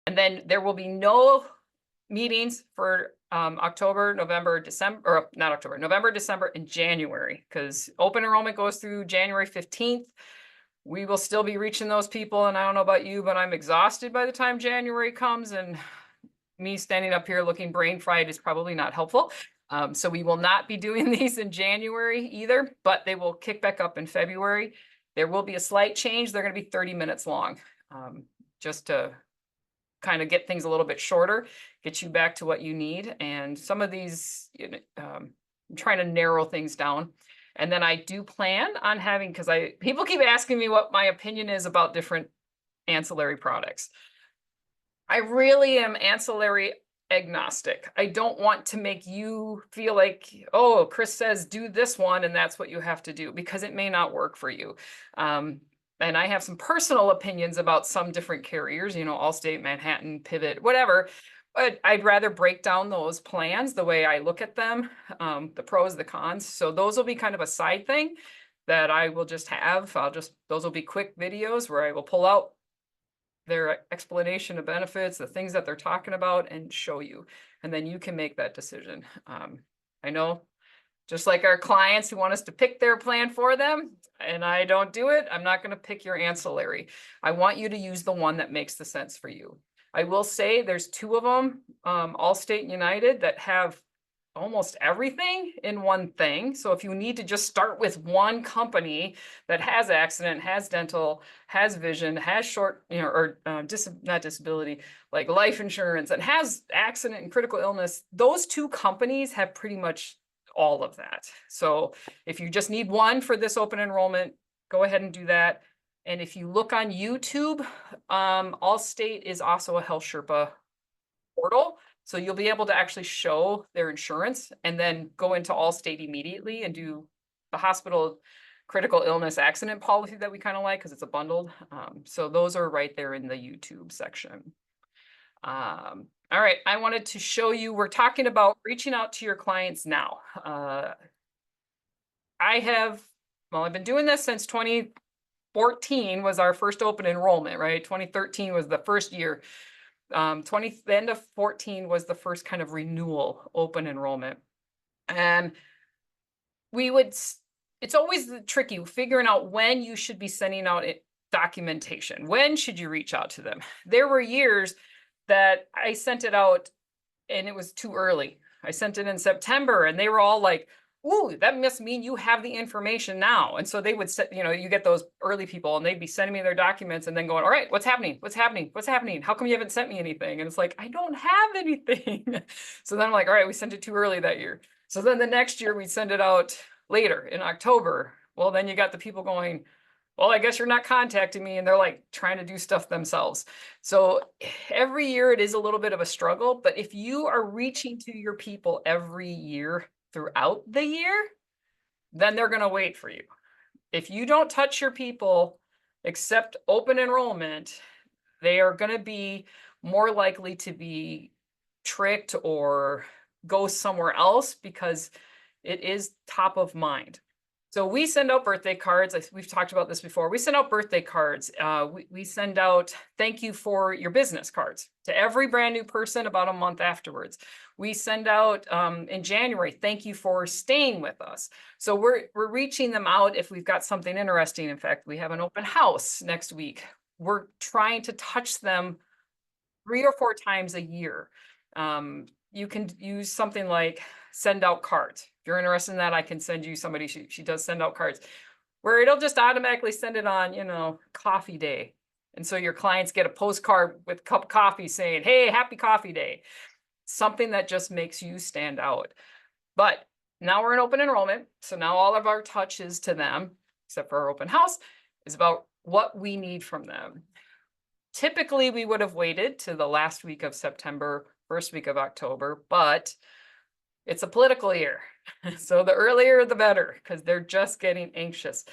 And then there will be no meetings for October, November, December, or not October, November, December, and January, because open enrollment goes through January 15th. We will still be reaching those people, and I don't know about you, but I'm exhausted by the time January comes, and me standing up here looking brain fried is probably not helpful. So we will not be doing these in January either, but they will kick back up in February. There will be a slight change. They're going to be 30 minutes long, just to kind of get things a little bit shorter, get you back to what you need. And some of these, I'm trying to narrow things down. And then I do plan on having, because people keep asking me what my opinion is about different ancillary products. I really am ancillary agnostic. I don't want to make you feel like, oh, Chris says do this one and that's what you have to do, because it may not work for you. And I have some personal opinions about some different carriers, Allstate, Manhattan, Pivot, whatever. But I'd rather break down those plans the way I look at them, the pros, the cons. So those will be kind of a side thing that I will just have. Those will be quick videos where I will pull out their explanation of benefits, the things that they're talking about, and show you. And then you can make that decision. I know, just like our clients who want us to pick their plan for them, and I don't do it, I'm not going to pick your ancillary. I want you to use the one that makes the sense for you. I will say there's two of them, Allstate and United, that have almost everything in one thing. So if you need to just start with one company that has accident, has dental, has vision, has short, not disability, like life insurance, and has accident and critical illness, those two companies have pretty much all of that. So if you just need one for this open enrollment, go ahead and do that. And if you look on YouTube, Allstate is also a Health Sherpa portal. So you'll be able to actually show their insurance and then go into Allstate immediately and do the hospital critical illness accident policy that we kind of like, because it's a bundled. So those are right there in the YouTube section. All right, I wanted to show you, we're talking about reaching out to your clients now. I've been doing this since 2014 was our first open enrollment, right? 2013 was the first year. The end of 14 was the first kind of renewal open enrollment. And it's always tricky figuring out when you should be sending out documentation. When should you reach out to them? There were years that I sent it out and it was too early. I sent it in September and they were all like, ooh, that must mean you have the information now. And so they would set, you get those early people and they'd be sending me their documents and then going, all right, what's happening? What's happening? What's happening? How come you haven't sent me anything? And it's like, I don't have anything. So then I'm like, all right, we sent it too early that year. So then the next year we'd send it out later in October. Well, then you got the people going, well, I guess you're not contacting me. And they're like trying to do stuff themselves. So every year it is a little bit of a struggle, but if you are reaching to your people every year throughout the year, then they're going to wait for you. If you don't touch your people except open enrollment, they are going to be more likely to be tricked or go somewhere else because it is top of mind. So we send out birthday cards. We've talked about this before. We send out birthday cards. We send out thank you for your business cards to every brand new person about a month afterwards. We send out in January, thank you for staying with us. So we're reaching them out if we've got something interesting. In fact, we have an open house next week. We're trying to touch them 3 or 4 times a year. You can use something like send out cards. If you're interested in that, I can send you somebody. She does send out cards where it'll just automatically send it on, coffee day. And so your clients get a postcard with a cup of coffee saying, hey, happy coffee day. Something that just makes you stand out. But now we're in open enrollment. So now all of our touches to them, except for our open house, is about what we need from them. Typically, we would have waited to the last week of September, first week of October, but it's a political year. So the earlier, the better, because they're just getting anxious.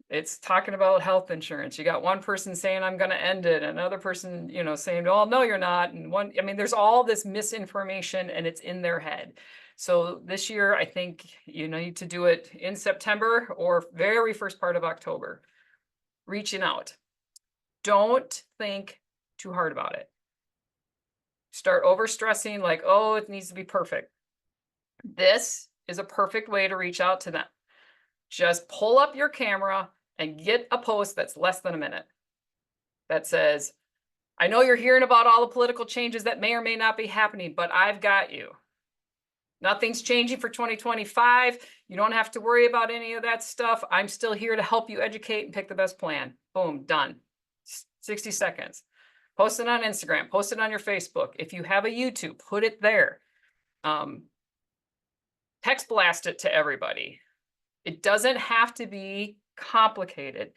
It's talking about health insurance. You got one person saying, I'm going to end it. Another person, saying, oh, no, you're not. And there's all this misinformation and it's in their head. So this year, I think you need to do it in September or very first part of October. Reaching out. Don't think too hard about it. start overstressing like, oh, it needs to be perfect. This is a perfect way to reach out to them. Just pull up your camera and get a post that's less than a minute that says, I know you're hearing about all the political changes that may or may not be happening, but I've got you. Nothing's changing for 2025. You don't have to worry about any of that stuff. I'm still here to help you educate and pick the best plan. Boom, done. 60 seconds. Post it on Instagram, post it on your Facebook. If you have a YouTube, put it there. Text blast it to everybody. It doesn't have to be complicated.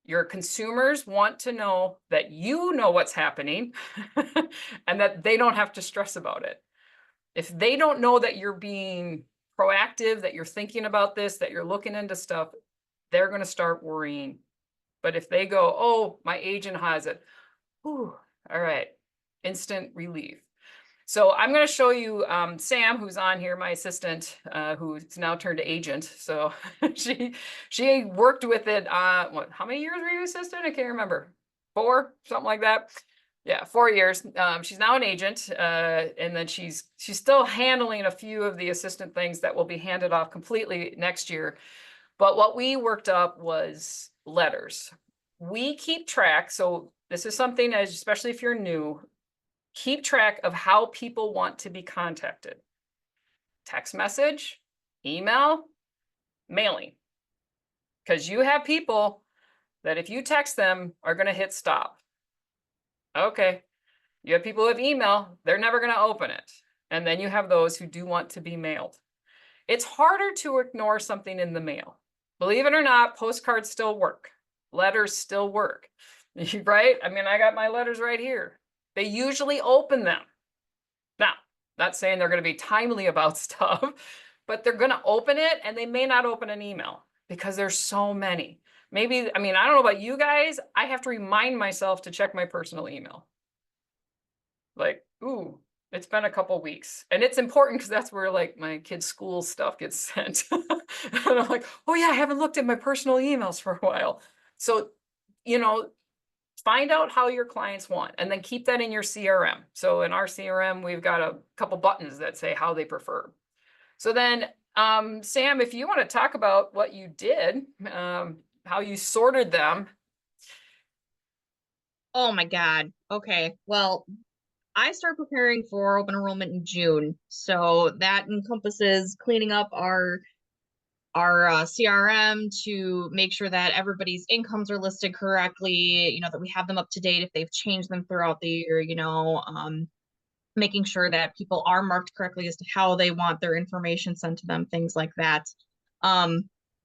Your consumers want to know that you know what's happening and that they don't have to stress about it. If they don't know that you're being proactive, that you're thinking about this, that you're looking into stuff, they're going to start worrying. But if they go, oh, my agent has it, whew, all right, instant relief. So I'm going to show you Sam, who's on here, my assistant, who's now turned to agent. So she worked with it. What? How many years were you assistant? I can't remember. 4, something like that. Yeah, 4 years. She's now an agent, and then she's still handling a few of the assistant things that will be handed off completely next year. But what we worked up was letters. We keep track. So this is something, as especially if you're new, keep track of how people want to be contacted. Text message, email, mailing. Because you have people that if you text them are going to hit stop. Okay. You have people with email, they're never going to open it. And then you have those who do want to be mailed. It's harder to ignore something in the mail. Believe it or not, postcards still work. Letters still work, right? I mean, I got my letters right here. They usually open them. Now, not saying they're going to be timely about stuff, but they're going to open it and they may not open an email because there's so many. Maybe, I mean, I don't know about you guys. I have to remind myself to check my personal email. Like, ooh, it's been a couple weeks. And it's important because that's where like my kids' school stuff gets sent. And I'm like, oh yeah, I haven't looked at my personal emails for a while. So, you know, find out how your clients want and then keep that in your CRM. So in our CRM, we've got a couple buttons that say how they prefer. So then, Sam, if you want to talk about what you did, how you sorted them. Oh my God. Okay. Well, I start preparing for open enrollment in June. So that encompasses cleaning up our CRM to make sure that everybody's incomes are listed correctly, that we have them up to date if they've changed them throughout the year, making sure that people are marked correctly as to how they want their information sent to them, things like that.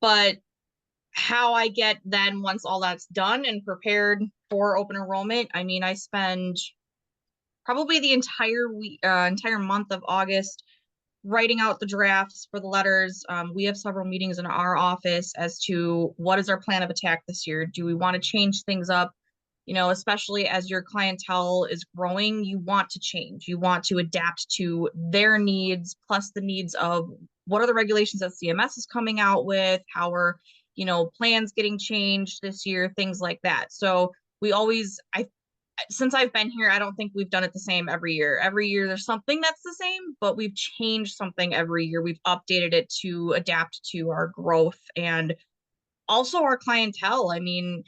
But how I get then once all that's done and prepared for open enrollment, I mean, I spend probably the entire month of August writing out the drafts for the letters. We have several meetings in our office as to what is our plan of attack this year. Do we want to change things up? Especially as your clientele is growing, you want to change. You want to adapt to their needs, plus the needs of what are the regulations that CMS is coming out with, how are, plans getting changed this year, things like that. So since I've been here, I don't think we've done it the same every year. Every year there's something that's the same, but we've changed something every year. We've updated it to adapt to our growth and also our clientele. I mean,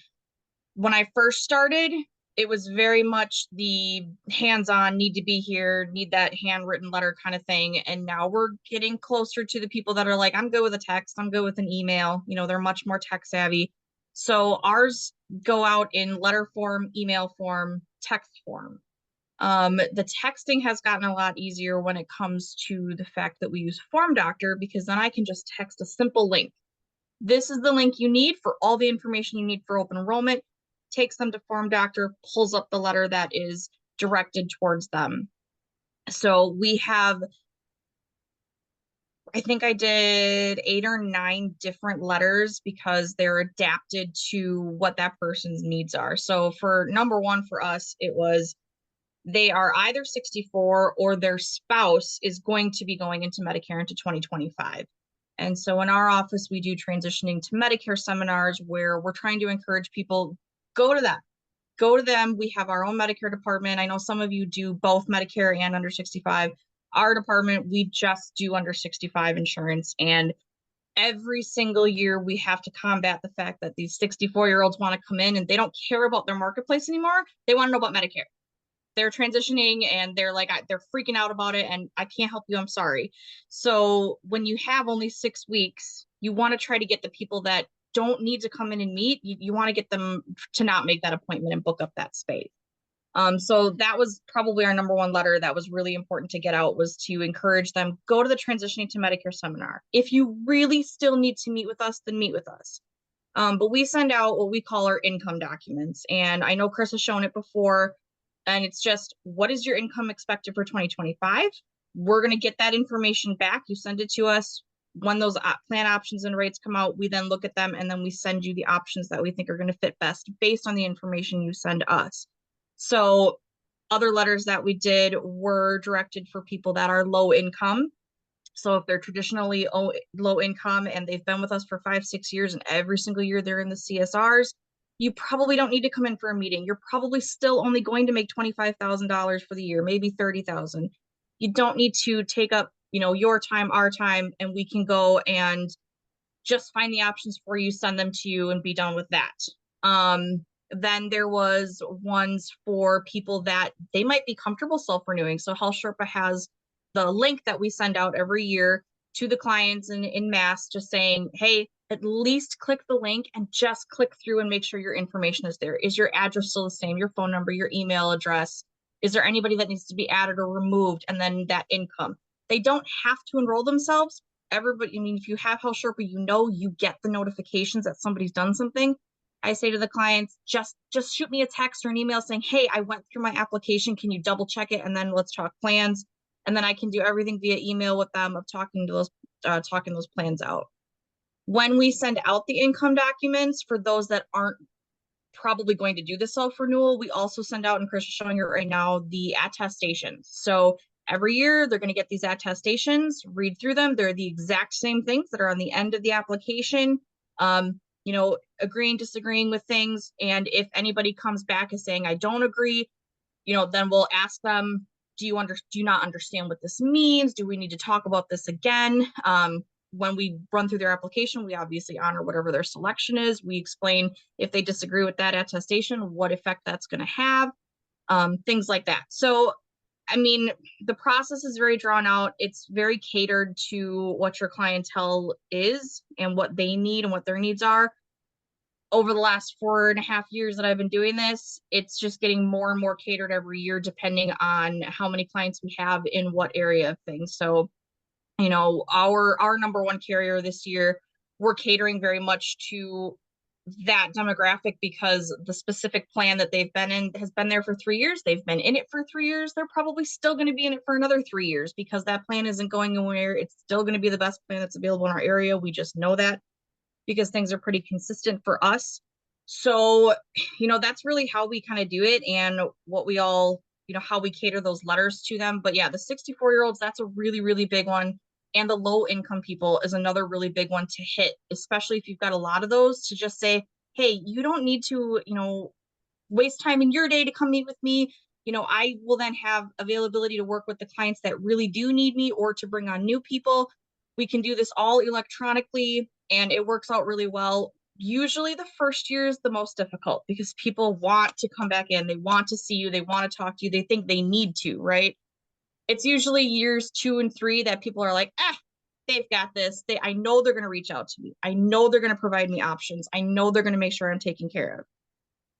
when I first started, it was very much the hands-on, need to be here, need that handwritten letter kind of thing. And now we're getting closer to the people that are like, I'm good with a text, I'm good with an email. They're much more tech savvy. So ours go out in letter form, email form, text form. The texting has gotten a lot easier when it comes to the fact that we use Form Doctor, because then I can just text a simple link. This is the link you need for all the information you need for open enrollment, takes them to Form Doctor, pulls up the letter that is directed towards them. So we have, I think I did 8 or 9 different letters because they're adapted to what that person's needs are. So for number 1 for us, it was they are either 64 or their spouse is going to be going into Medicare into 2025. And so in our office, we do transitioning to Medicare seminars where we're trying to encourage people, go to that. go to them. We have our own Medicare department. I know some of you do both Medicare and under 65. Our department, we just do under 65 insurance. And every single year we have to combat the fact that these 64-year-olds want to come in and they don't care about their marketplace anymore. They want to know about Medicare. They're transitioning and they're like, they're freaking out about it and I can't help you. I'm sorry. So when you have only 6 weeks, you want to try to get the people that don't need to come in and meet. You want to get them to not make that appointment and book up that space. So that was probably our number one letter that was really important to get out, was to encourage them, go to the Transitioning to Medicare seminar. If you really still need to meet with us, then meet with us. But we send out what we call our income documents. And I know Chris has shown it before, and it's just, what is your income expected for 2025? We're going to get that information back. You send it to us. When those plan options and rates come out, we then look at them and then we send you the options that we think are going to fit best based on the information you send us. So other letters that we did were directed for people that are low income. So if they're traditionally low income and they've been with us for 5-6 years and every single year they're in the CSRs, you probably don't need to come in for a meeting. You're probably still only going to make $25,000 for the year, maybe 30,000. You don't need to take up, your time, our time, and we can go and just find the options for you, send them to you, and be done with that. Then there was ones for people that they might be comfortable self-renewing. So Health Sherpa has the link that we send out every year to the clients in mass, just saying, hey, at least click the link and just click through and make sure your information is there. Is your address still the same? Your phone number, your email address? Is there anybody that needs to be added or removed? And then that income. They don't have to enroll themselves. Everybody, if you have Health Sherpa, you get the notifications that somebody's done something. I say to the clients, just shoot me a text or an email saying, hey, I went through my application. Can you double check it? And then let's talk plans. And then I can do everything via email with them of talking those plans out. When we send out the income documents for those that aren't probably going to do the self-renewal, we also send out, and Chris is showing you right now, the attestations. So every year they're going to get these attestations, read through them. They're the exact same things that are on the end of the application. Agreeing, disagreeing with things. And if anybody comes back as saying, I don't agree, then we'll ask them, do you not understand what this means? Do we need to talk about this again? When we run through their application, we obviously honor whatever their selection is. We explain if they disagree with that attestation, what effect that's going to have, things like that. So, the process is very drawn out. It's very catered to what your clientele is and what they need and what their needs are. Over the last 4.5 years that I've been doing this, it's just getting more and more catered every year, depending on how many clients we have in what area of things. So, our number one carrier this year, we're catering very much to that demographic because the specific plan that they've been in has been there for 3 years. They've been in it for 3 years. They're probably still going to be in it for another 3 years because that plan isn't going anywhere. It's still going to be the best plan that's available in our area. We just know that because things are pretty consistent for us. So, that's really how we kind of do it and what we all, how we cater those letters to them. But yeah, the 64-year-olds, that's a really, really big one. And the low income people is another really big one to hit, especially if you've got a lot of those, to just say, hey, you don't need to, waste time in your day to come meet with me. I will then have availability to work with the clients that really do need me or to bring on new people. We can do this all electronically and it works out really well. Usually the first year is the most difficult because people want to come back in. They want to see you. They want to talk to you. They think they need to, right? It's usually years 2 and 3 that people are like, they've got this. I know they're going to reach out to me. I know they're going to provide me options. I know they're going to make sure I'm taken care of.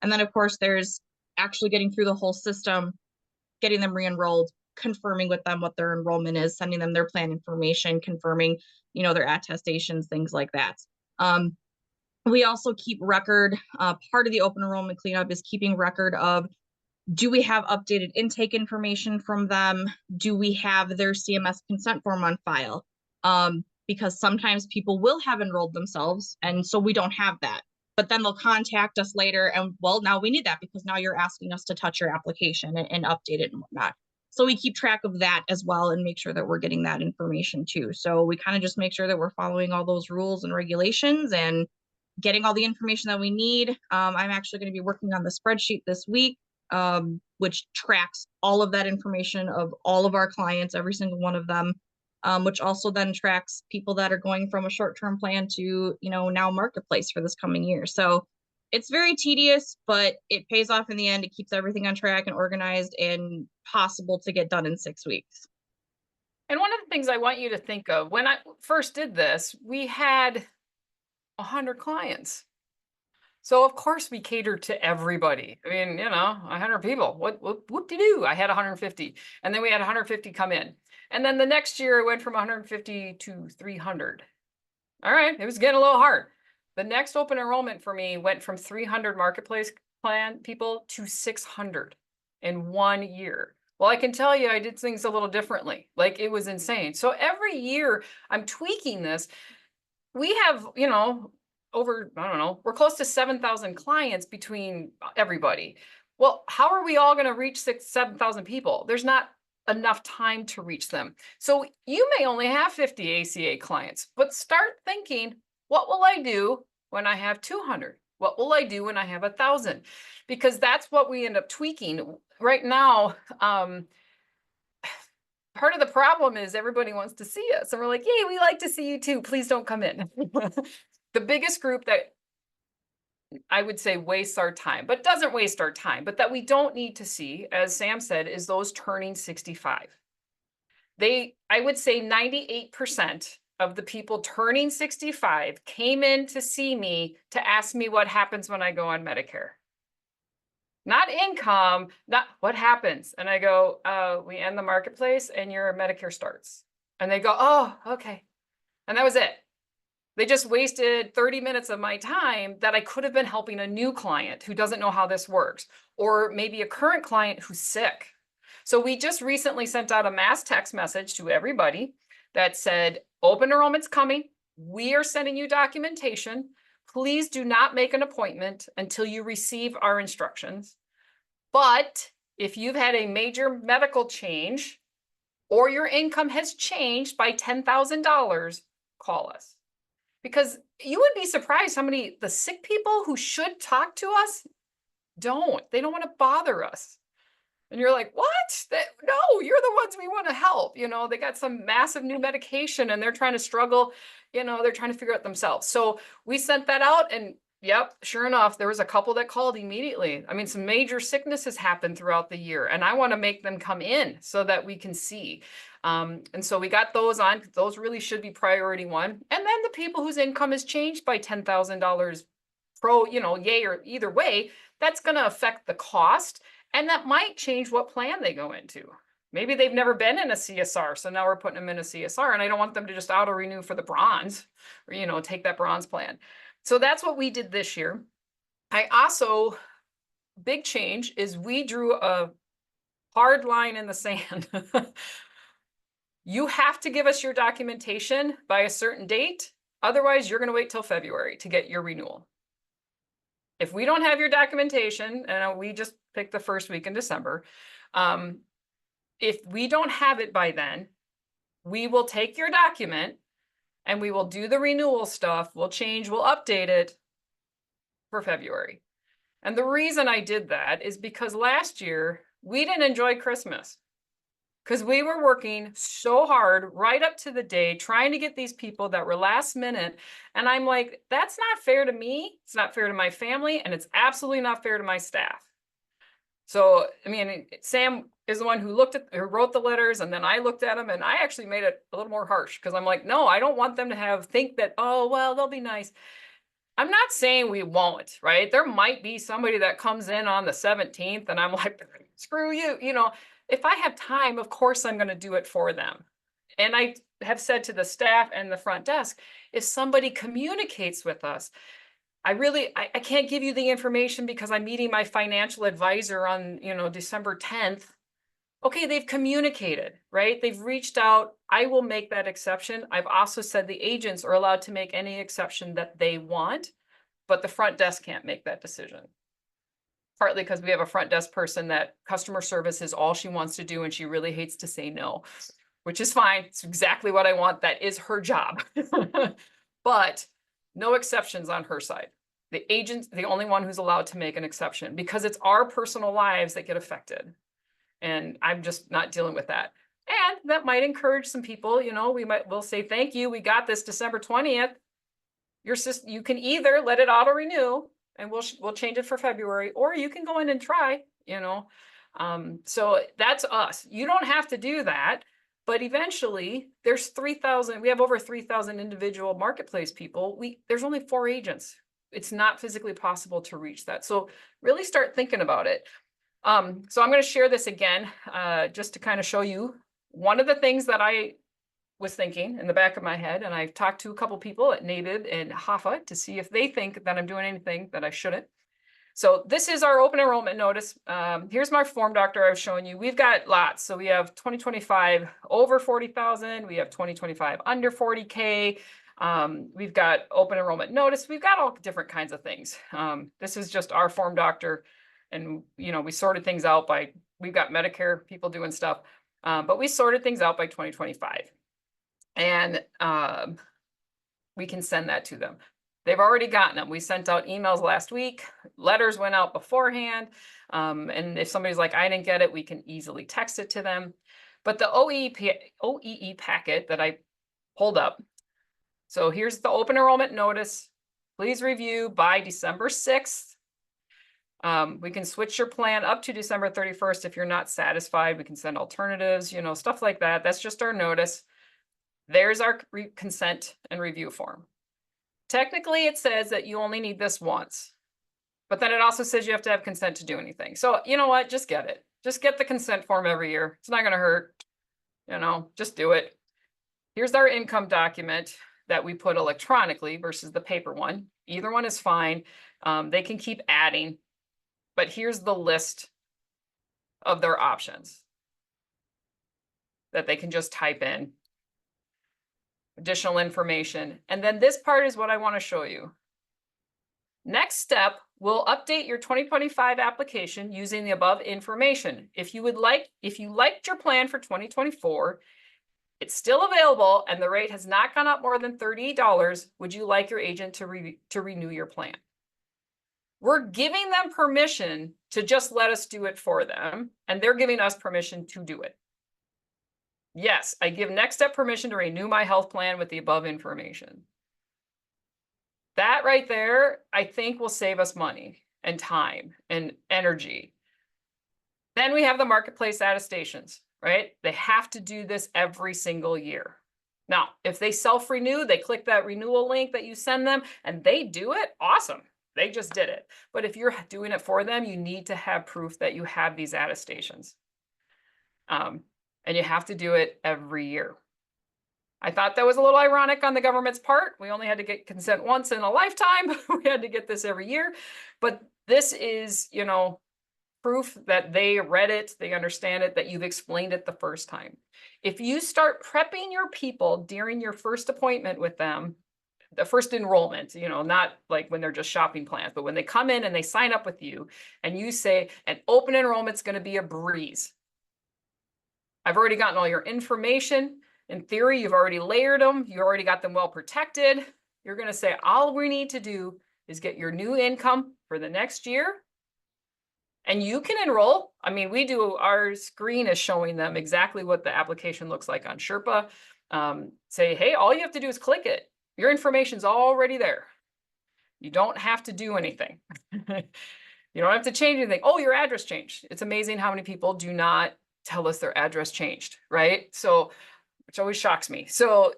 And then of course there's actually getting through the whole system, getting them re-enrolled, confirming with them what their enrollment is, sending them their plan information, confirming, their attestations, things like that. We also keep record, part of the open enrollment cleanup is keeping record of, do we have updated intake information from them? Do we have their CMS consent form on file? Because sometimes people will have enrolled themselves, and so we don't have that. But then they'll contact us later and, well, now we need that because now you're asking us to touch your application and update it and whatnot. So we keep track of that as well and make sure that we're getting that information too. So we kind of just make sure that we're following all those rules and regulations and getting all the information that we need. I'm actually going to be working on the spreadsheet this week, which tracks all of that information of all of our clients, every single one of them, which also then tracks people that are going from a short-term plan to, now marketplace for this coming year. So it's very tedious, but it pays off in the end. It keeps everything on track and organized and possible to get done in 6 weeks. And one of the things I want you to think of, when I first did this, we had 100 clients. So of course we catered to everybody. I mean, 100 people. What to do? I had 150, and then we had 150 come in, and then the next year it went from 150 to 300. All right, it was getting a little hard. The next open enrollment for me went from 300 marketplace plan people to 600 in 1 year. Well, I can tell you I did things a little differently. Like, it was insane. So every year I'm tweaking this. We have, over, I don't know, we're close to 7,000 clients between everybody. Well, how are we all going to reach 7,000 people? There's not enough time to reach them. So you may only have 50 ACA clients, but start thinking, what will I do when I have 200? What will I do when I have 1,000? Because that's what we end up tweaking right now. Part of the problem is everybody wants to see us, and we're like, yay, we like to see you too. Please don't come in. The biggest group that I would say wastes our time, but doesn't waste our time, but that we don't need to see, as Sam said, is those turning 65. I would say 98% of the people turning 65 came in to see me to ask me what happens when I go on Medicare. Not income, not what happens. And I go, we end the marketplace and your Medicare starts. And they go, oh, okay. And that was it. They just wasted 30 minutes of my time that I could have been helping a new client who doesn't know how this works, or maybe a current client who's sick. So we just recently sent out a mass text message to everybody that said, open enrollment's coming. We are sending you documentation. Please do not make an appointment until you receive our instructions. But if you've had a major medical change or your income has changed by $10,000, call us. Because you would be surprised how many the sick people who should talk to us don't. They don't want to bother us. And you're like, what? No, you're the ones we want to help. They got some massive new medication and they're trying to struggle. They're trying to figure it themselves. So we sent that out, and yep, sure enough, there was a couple that called immediately. I mean, some major sicknesses happened throughout the year, and I want to make them come in so that we can see. And so we got those on. Those really should be priority one. And then the people whose income has changed by $10,000 yay or either way, that's going to affect the cost. And that might change what plan they go into. Maybe they've never been in a CSR, so now we're putting them in a CSR, and I don't want them to just auto-renew for the bronze or, take that bronze plan. So that's what we did this year. Big change is we drew a hard line in the sand. You have to give us your documentation by a certain date. Otherwise, you're going to wait till February to get your renewal. If we don't have your documentation, and we just picked the first week in December, if we don't have it by then, we will take your document and we will do the renewal stuff. We'll update it for February. And the reason I did that is because last year we didn't enjoy Christmas because we were working so hard right up to the day trying to get these people that were last minute. And I'm like, that's not fair to me. It's not fair to my family. And it's absolutely not fair to my staff. So, I mean, Sam is the one who wrote the letters, and then I looked at them, and I actually made it a little more harsh because I'm like, no, I don't want them to think that, oh, well, they'll be nice. I'm not saying we won't, right? There might be somebody that comes in on the 17th and I'm like, screw you. If I have time, of course I'm going to do it for them. And I have said to the staff and the front desk, if somebody communicates with us, I can't give you the information because I'm meeting my financial advisor on, December 10th. Okay, they've communicated, right? They've reached out. I will make that exception. I've also said the agents are allowed to make any exception that they want, but the front desk can't make that decision. Partly because we have a front desk person that customer service is all she wants to do, and she really hates to say no, which is fine. It's exactly what I want. That is her job. But No exceptions on her side. The agent's the only one who's allowed to make an exception because it's our personal lives that get affected. And I'm just not dealing with that. And that might encourage some people, you know, we'll say, thank you, we got this December 20th. You can either let it auto renew and we'll change it for February, or you can go in and try, you know. So that's us. You don't have to do that, but eventually there's 3,000, we have over 3,000 individual marketplace people. There's only 4 agents. It's not physically possible to reach that. So really start thinking about it. So I'm going to share this again, just to kind of show you one of the things that I was thinking in the back of my head. And I've talked to a couple people at NABIB and HAFA to see if they think that I'm doing anything that I shouldn't. So this is our open enrollment notice. Here's my form doctor I was showing you. We've got lots. So we have 2025 over 40,000. We have 2025 under 40K. We've got open enrollment notice. We've got all different kinds of things. This is just our form doctor. And, you know, we sorted things out by, we've got Medicare people doing stuff, but we sorted things out by 2025. And we can send that to them. They've already gotten them. We sent out emails last week. Letters went out beforehand. And if somebody's like, I didn't get it, we can easily text it to them. But the OEE packet that I pulled up. So here's the open enrollment notice. Please review by December 6th. We can switch your plan up to December 31st. If you're not satisfied, we can send alternatives, you know, stuff like that. That's just our notice. There's our consent and review form. Technically, it says that you only need this once, but then it also says you have to have consent to do anything. So you know what? Just get it. Just get the consent form every year. It's not going to hurt. You know, just do it. Here's our income document that we put electronically versus the paper one. Either one is fine. They can keep adding. But here's the list of their options that they can just type in. Additional information. And then this part is what I want to show you. Next step, we'll update your 2025 application using the above information. If you liked your plan for 2024, it's still available and the rate has not gone up more than $30, would you like your agent to renew your plan? We're giving them permission to just let us do it for them, and they're giving us permission to do it. Yes, I give Next Step permission to renew my health plan with the above information. That right there, I think will save us money and time and energy. Then we have the marketplace attestations, right? They have to do this every single year. Now, if they self-renew, they click that renewal link that you send them and they do it, awesome. They just did it. But if you're doing it for them, you need to have proof that you have these attestations. And you have to do it every year. I thought that was a little ironic on the government's part. We only had to get consent once in a lifetime. We had to get this every year. But this is, you know, proof that they read it, they understand it, that you've explained it the first time. If you start prepping your people during your first appointment with them, the first enrollment, you know, not like when they're just shopping plans, but when they come in and they sign up with you and you say, an open enrollment's going to be a breeze. I've already gotten all your information. In theory, you've already layered them. You already got them well protected. You're going to say, all we need to do is get your new income for the next year. And you can enroll. I mean, our screen is showing them exactly what the application looks like on Sherpa. Say, hey, all you have to do is click it. Your information's already there. You don't have to do anything. You don't have to change anything. Oh, your address changed. It's amazing how many people do not tell us their address changed, right? So, which always shocks me. So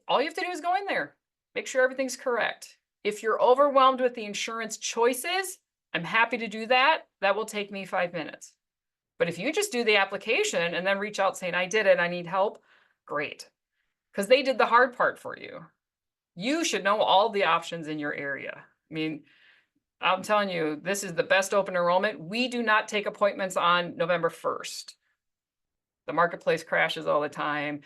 all you have to do is go in there, make sure everything's correct. If you're overwhelmed with the insurance choices, I'm happy to do that. That will take me 5 minutes. But if you just do the application and then reach out saying, I did it, I need help, great. Because they did the hard part for you. You should know all the options in your area. I mean, I'm telling you, this is the best open enrollment. We do not take appointments on November 1st. The marketplace crashes all the time.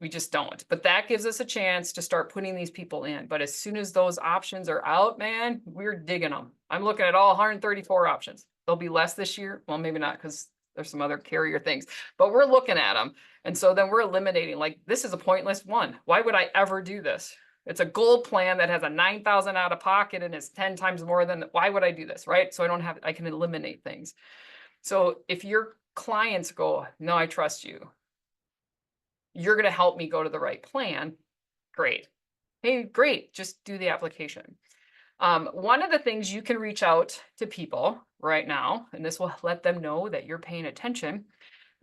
We just don't. But that gives us a chance to start putting these people in. But as soon as those options are out, man, we're digging them. I'm looking at all 134 options. There'll be less this year. Well, maybe not because there's some other carrier things, but we're looking at them. And so then we're eliminating, like, this is a pointless one. Why would I ever do this? It's a gold plan that has a 9,000 out of pocket and is 10 times more than, why would I do this, right? So I can eliminate things. So if your clients go, no, I trust you, you're going to help me go to the right plan. Great. Hey, great. Just do the application. One of the things you can reach out to people right now, and this will let them know that you're paying attention.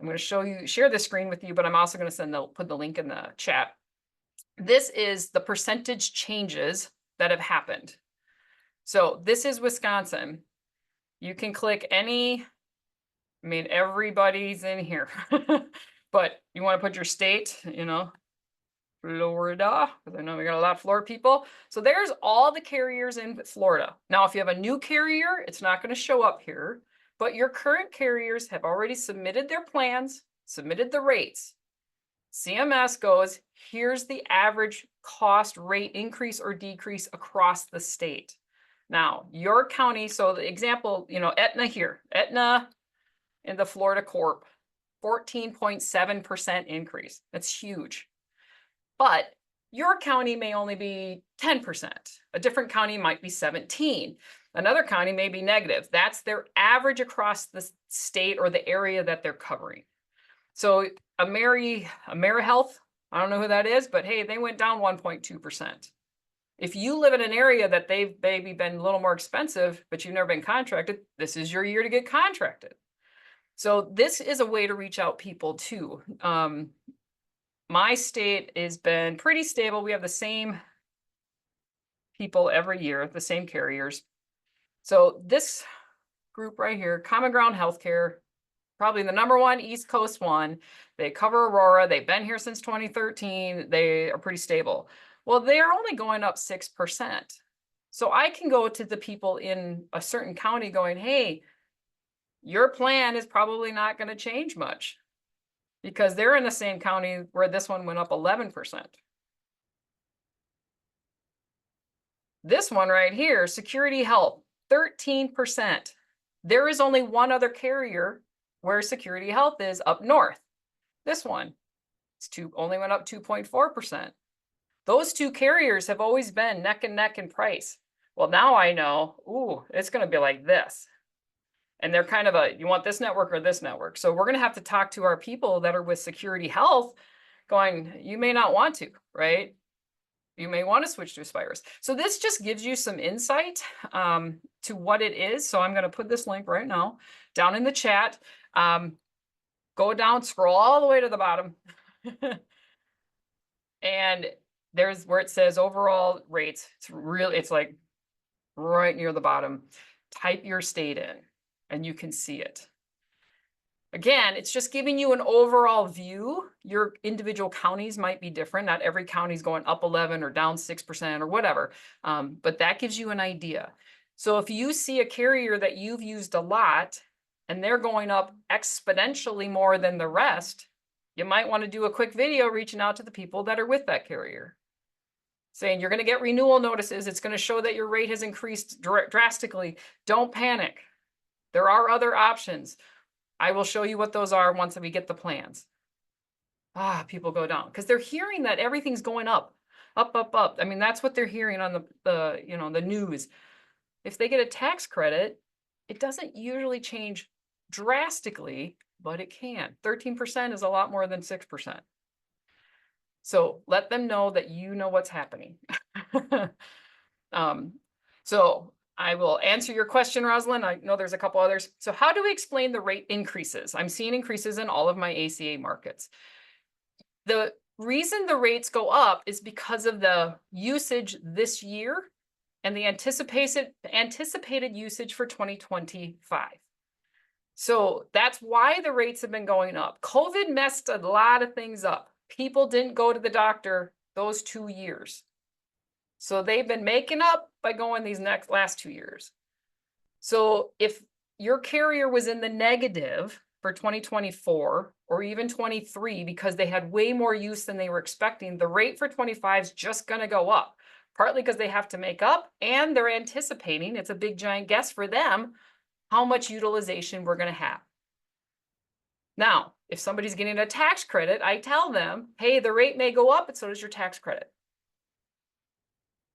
I'm going to share the screen with you, but I'm also going to put the link in the chat. This is the percentage changes that have happened. So this is Wisconsin. You can click any, I mean, everybody's in here, but you want to put your state, Florida, because I know we got a lot of Florida people. So there's all the carriers in Florida. Now, if you have a new carrier, it's not going to show up here, but your current carriers have already submitted their plans, submitted the rates. CMS goes, here's the average cost rate increase or decrease across the state. Now, your county, so the example, Aetna here, Aetna in the Florida Corp, 14.7% increase. That's huge. But your county may only be 10%. A different county might be 17. Another county may be negative. That's their average across the state or the area that they're covering. So AmeriHealth, I don't know who that is, but hey, they went down 1.2%. If you live in an area that they've maybe been a little more expensive, but you've never been contracted, this is your year to get contracted. So this is a way to reach out people too. My state has been pretty stable. We have the same people every year, the same carriers. So this group right here, Common Ground Healthcare, probably the #1 East Coast one. They cover Aurora. They've been here since 2013. They are pretty stable. Well, they're only going up 6%. So I can go to the people in a certain county going, hey, your plan is probably not going to change much because they're in the same county where this one went up 11%. This one right here, Security Health, 13%. There is only one other carrier where Security Health is up north. This one, only went up 2.4%. Those two carriers have always been neck and neck in price. Well, now I know, it's going to be like this. And they're kind of you want this network or this network. So we're going to have to talk to our people that are with Security Health going, you may not want to, right? You may want to switch to Aspirus. So this just gives you some insight to what it is. So I'm going to put this link right now down in the chat. Go down, scroll all the way to the bottom. And there's where it says overall rates. It's like right near the bottom. Type your state in and you can see it. Again, it's just giving you an overall view. Your individual counties might be different. Not every county is going up 11 or down 6% or whatever, but that gives you an idea. So if you see a carrier that you've used a lot and they're going up exponentially more than the rest, you might want to do a quick video reaching out to the people that are with that carrier. Saying you're going to get renewal notices. It's going to show that your rate has increased drastically. Don't panic. There are other options. I will show you what those are once we get the plans. People go down because they're hearing that everything's going up, up, up, up. I mean, that's what they're hearing on the news. If they get a tax credit, it doesn't usually change drastically, but it can. 13% is a lot more than 6%. So let them know that you know what's happening. So I will answer your question, Rosalind. I know there's a couple others. So how do we explain the rate increases? I'm seeing increases in all of my ACA markets. The reason the rates go up is because of the usage this year and the anticipated usage for 2025. So that's why the rates have been going up. COVID messed a lot of things up. People didn't go to the doctor those 2 years. So they've been making up by going these last 2 years. So if your carrier was in the negative for 2024 or even 23 because they had way more use than they were expecting, the rate for 25 is just going to go up, partly because they have to make up and they're anticipating, it's a big giant guess for them, how much utilization we're going to have. Now, if somebody's getting a tax credit, I tell them, hey, the rate may go up, but so does your tax credit.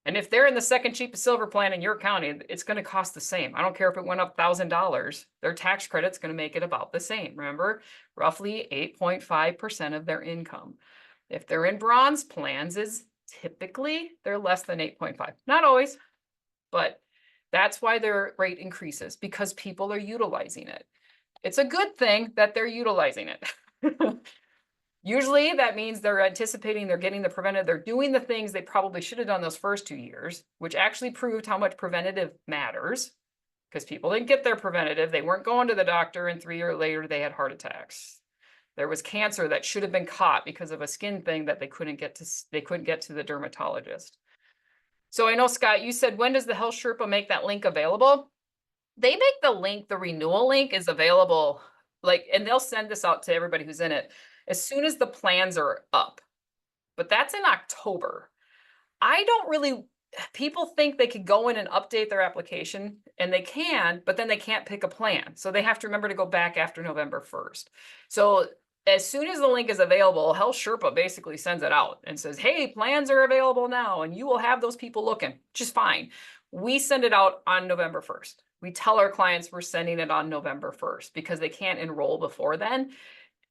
And if they're in the second cheapest silver plan in your county, it's going to cost the same. I don't care if it went up $1,000, their tax credit's going to make it about the same. Remember, roughly 8.5% of their income. If they're in bronze plans, is typically they're less than 8.5. Not always, but that's why their rate increases, because people are utilizing it. It's a good thing that they're utilizing it. Usually that means they're anticipating, they're getting the preventative, they're doing the things they probably should have done those first 2 years, which actually proved how much preventative matters, because people didn't get their preventative. They weren't going to the doctor, and 3 years later they had heart attacks. There was cancer that should have been caught because of a skin thing that they couldn't get to the dermatologist. So I know, Scott, you said, when does the Health Sherpa make that link available? They make the link, the renewal link is available, like, and they'll send this out to everybody who's in it as soon as the plans are up. But that's in October. I don't really, people think they could go in and update their application, and they can, but then they can't pick a plan. So they have to remember to go back after November 1st. So as soon as the link is available, Health Sherpa basically sends it out and says, hey, plans are available now, and you will have those people looking, just fine. We send it out on November 1st. We tell our clients we're sending it on November 1st because they can't enroll before then.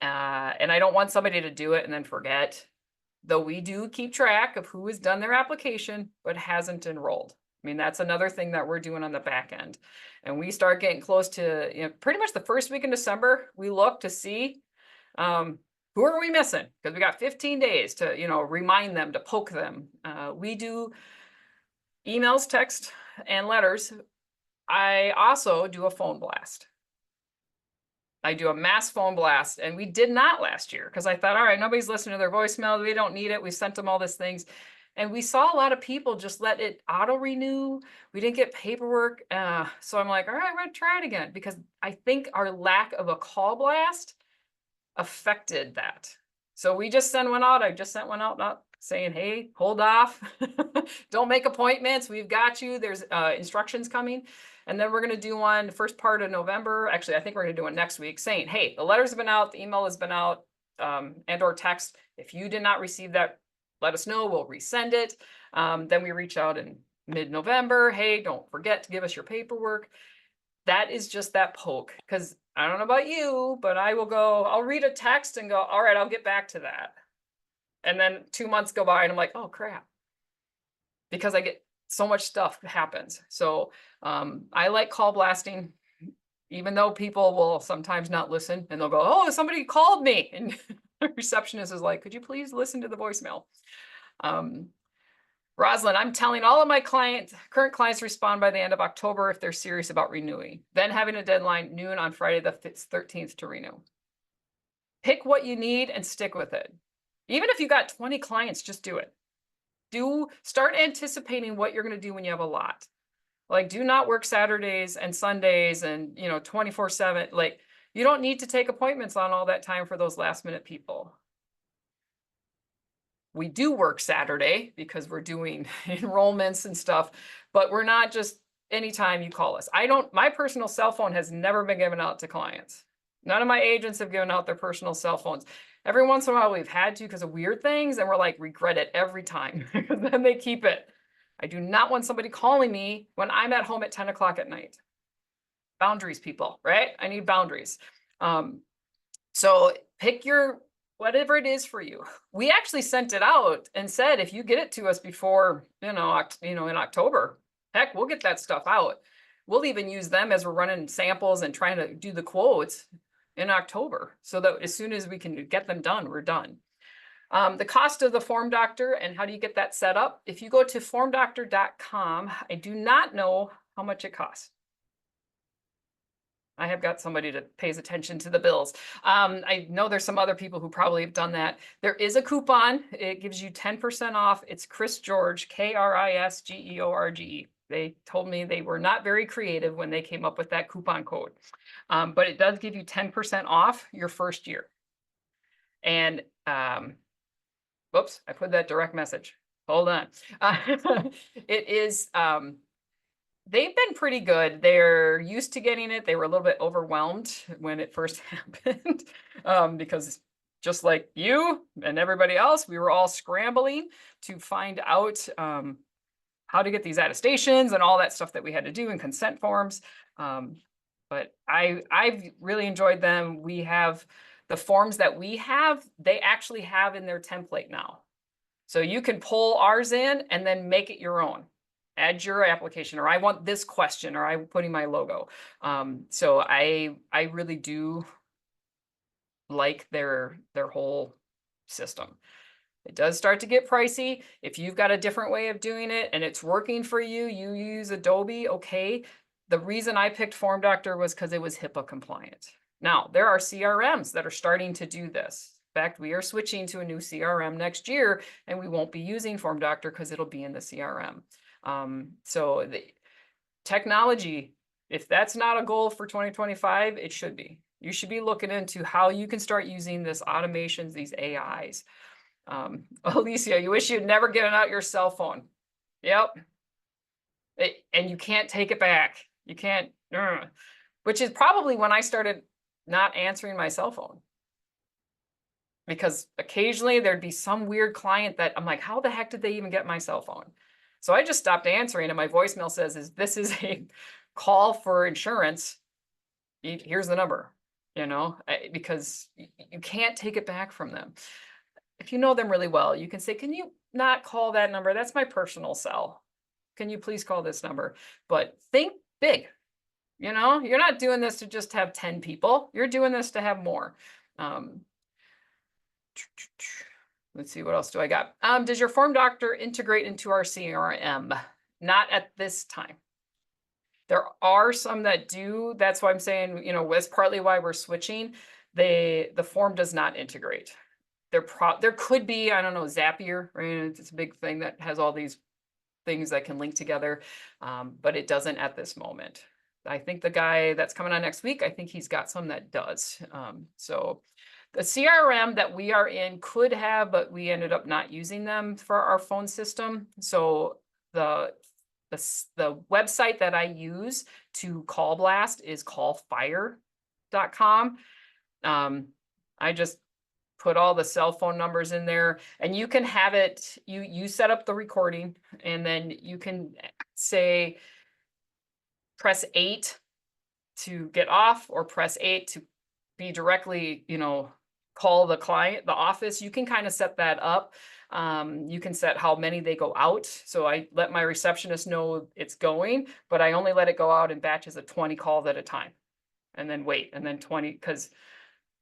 And I don't want somebody to do it and then forget, though we do keep track of who has done their application but hasn't enrolled. I mean, that's another thing that we're doing on the back end. And we start getting close to, pretty much the first week in December, we look to see who are we missing? Because we got 15 days to, remind them, to poke them. We do emails, text, and letters. I also do a phone blast. I do a mass phone blast, and we did not last year because I thought, all right, nobody's listening to their voicemail. We don't need it. We sent them all these things. And we saw a lot of people just let it auto renew. We didn't get paperwork. So I'm like, all right, we're going to try it again, because I think our lack of a call blast affected that. So we just sent one out. I just sent one out, not saying, hey, hold off. Don't make appointments. We've got you. There's instructions coming. And then we're going to do one the first part of November. Actually, I think we're going to do one next week, saying, hey, the letters have been out, the email has been out, and or text. If you did not receive that, let us know. We'll resend it. Then we reach out in mid-November. Hey, don't forget to give us your paperwork. That is just that poke, because I don't know about you, but I'll read a text and go, all right, I'll get back to that. And then 2 months go by and I'm like, oh crap, because I get so much stuff happens. So I like call blasting, even though people will sometimes not listen, and they'll go, oh, somebody called me. And the receptionist is like, could you please listen to the voicemail? Rosalind, I'm telling all of my current clients respond by the end of October if they're serious about renewing. Then having a deadline noon on Friday the 13th to renew. Pick what you need and stick with it. Even if you got 20 clients, just do it. Start anticipating what you're going to do when you have a lot. Like, do not work Saturdays and Sundays and 24/7. Like, you don't need to take appointments on all that time for those last minute people. We do work Saturday because we're doing enrollments and stuff, but we're not just anytime you call us. My personal cell phone has never been given out to clients. None of my agents have given out their personal cell phones. Every once in a while we've had to because of weird things, and we're like, regret it every time. Then they keep it. I do not want somebody calling me when I'm at home at 10 o'clock at night. Boundaries, people, right? I need boundaries. So pick whatever it is for you. We actually sent it out and said, if you get it to us before, in October, heck, we'll get that stuff out. We'll even use them as we're running samples and trying to do the quotes in October, so that as soon as we can get them done, we're done. The cost of the Form Doctor and how do you get that set up? If you go to formdoctor.com, I do not know how much it costs. I have got somebody that pays attention to the bills. I know there's some other people who probably have done that. There is a coupon. It gives you 10% off. It's Chris George, KRISGEORGE. They told me they were not very creative when they came up with that coupon code. But it does give you 10% off your first year. And whoops, I put that direct message. Hold on. It is, they've been pretty good. They're used to getting it. They were a little bit overwhelmed when it first happened, because just like you and everybody else, we were all scrambling to find out how to get these attestations and all that stuff that we had to do in consent forms. But I've really enjoyed them. We have the forms that we have, they actually have in their template now. So you can pull ours in and then make it your own. Add your application, or I want this question, or I'm putting my logo. So I really do like their whole system. It does start to get pricey. If you've got a different way of doing it and it's working for you, you use Adobe, okay. The reason I picked FormDoctor was because it was HIPAA compliant. Now, there are CRMs that are starting to do this. In fact, we are switching to a new CRM next year, and we won't be using FormDoctor because it'll be in the CRM. So the technology, if that's not a goal for 2025, it should be. You should be looking into how you can start using this automations, these AIs. Alicia, you wish you'd never given out your cell phone. Yep. And you can't take it back. You can't, which is probably when I started not answering my cell phone. Because occasionally there'd be some weird client that I'm like, how the heck did they even get my cell phone? So I just stopped answering, and my voicemail says, this is a call for insurance. Here's the number, because you can't take it back from them. If you know them really well, you can say, can you not call that number? That's my personal cell. Can you please call this number? But think big. You're not doing this to just have 10 people. You're doing this to have more. Let's see, what else do I got? Does your FormDoctor integrate into our CRM? Not at this time. There are some that do. That's why I'm saying, that's partly why we're switching. The form does not integrate. There could be, I don't know, Zapier, right? It's a big thing that has all these things that can link together, but it doesn't at this moment. I think the guy that's coming on next week, I think he's got some that does. So the CRM that we are in could have, but we ended up not using them for our phone system. So the website that I use to call blast is callfire.com. I just put all the cell phone numbers in there, and you can have it, you set up the recording, and then you can say, press 8 to get off, or press 8 to be directly, call the client, the office. You can kind of set that up. You can set how many they go out. So I let my receptionist know it's going, but I only let it go out in batches of 20 calls at a time, and then wait, and then 20, because,